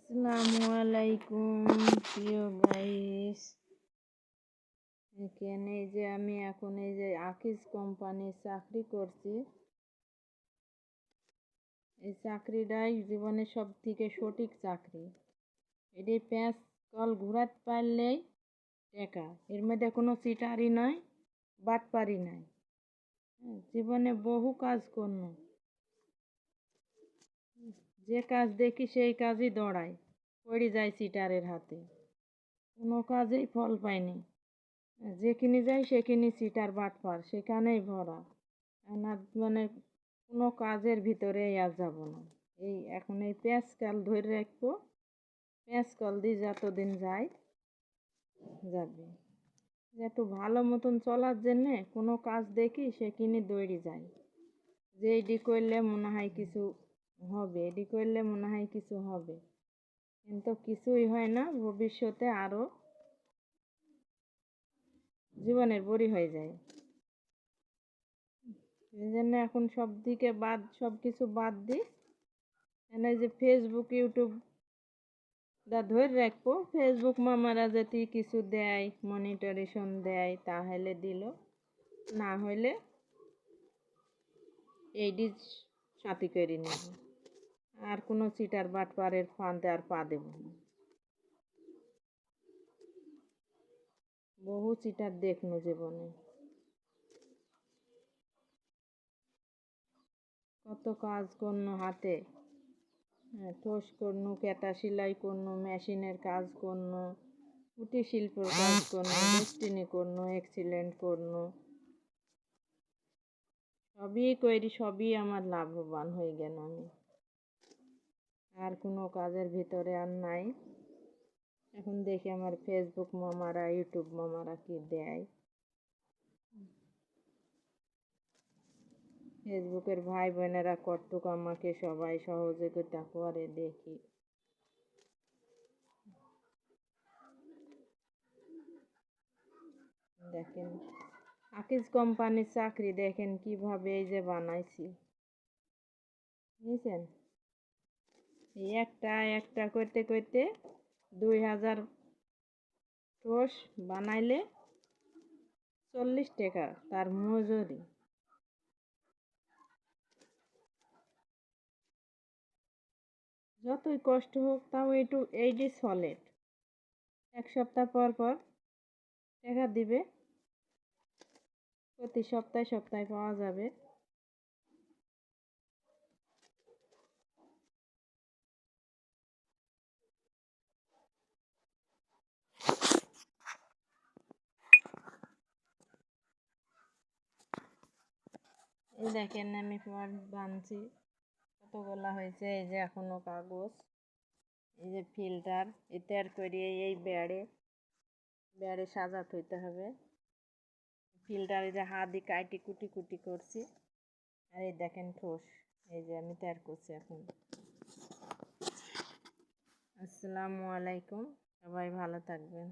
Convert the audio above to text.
আসসালামু আলাইকুম প্রিয় গাইস। এখানে যে আমি এখন এই যে আকিজ কোম্পানির চাকরি করছি। এই চাকরিটাই জীবনের সব থেকে সঠিক চাকরি। এটি প্যাঁচ কল ঘুরাতে পারলেই টাকা। এর মধ্যে কোনো চিটারি নয়, বাটপারি নাই। জীবনে বহু কাজ করল, যে কাজ দেখি সেই কাজই দৌড়াই, পড়ে যায় চিটারের হাতে। কোনো কাজেই ফল পাইনি। যেখানে যাই সেখানে চিটার বাটপার, সেখানেই ভরা। মানে কোনো কাজের ভিতরে আর যাব না। এই এখন এই পেঁয়াজকাল ধরে রাখবো, পেঁয়াজকাল দিয়ে যতদিন যায় যাবে। একটু ভালো মতন চলার জন্যে কোনো কাজ দেখি সেখানে দৌড়ে যায়, যে এডি করলে মনে হয় কিছু হবে, এডি করলে মনে হয় কিছু হবে, কিন্তু কিছুই হয় না। ভবিষ্যতে আরও জীবনের বড়ি হয়ে যায়। এই জন্য এখন সব কিছু বাদ দিই। এই যে ফেসবুক ইউটিউব ধরে রাখবো। ফেসবুক মামারা যদি কিছু দেয়, মনিটরেশন দেয়, তাহলে দিল, না হলে এইডি সাথী করে নেব। আর কোনো চিটার বাটপারের ফান্দে আর পা দেব না। বহু চিটার দেখনো জীবনে, কত কাজ করনো হাতে। ঠোস করনু, কেতা সেলাই করনু, মেশিনের কাজ করনু, কুটির শিল্পর কাজ করনু, ডেস্টিনি করনু, এক্সিলেন্ট করনু, সবই করি, সবই আমার লাভবান হয়ে গেল আমি। আর কোনো কাজের ভিতরে আর নাই। এখন দেখি আমার ফেসবুক মামারা, ইউটিউব মামারা কি দেয়। ফেসবুকের ভাই বোনেরা কতটুকু আমাকে সবাই সহযোগিতা করে দেখি। দেখেন আকিজ কোম্পানির চাকরি, দেখেন কিভাবে এই যে বানাইছি, বুঝছেন? এই একটা একটা করতে করতে 2000 টোস বানাইলে 40 টাকা তার মজুরি। যতই কষ্ট হোক তাও এইটি সলিড। এক সপ্তাহ পর পর টাকা দিবে, প্রতি সপ্তাহে সপ্তাহে পাওয়া যাবে। এই দেখেন আমি বানছি, কতগুলা হয়েছে। এই যে এখনো কাগজ, এই যে ফিল্টার, এতে আর করিয়ে এই বেড়ে সাজাতে হইতে হবে। ফিল্টার এই যে হাত দিয়ে কাটি কুটি কুটি করছি। আর এই দেখেন ঠোস, এই যে আমি তৈরি করছি এখন। আসসালামু আলাইকুম, সবাই ভালো থাকবেন।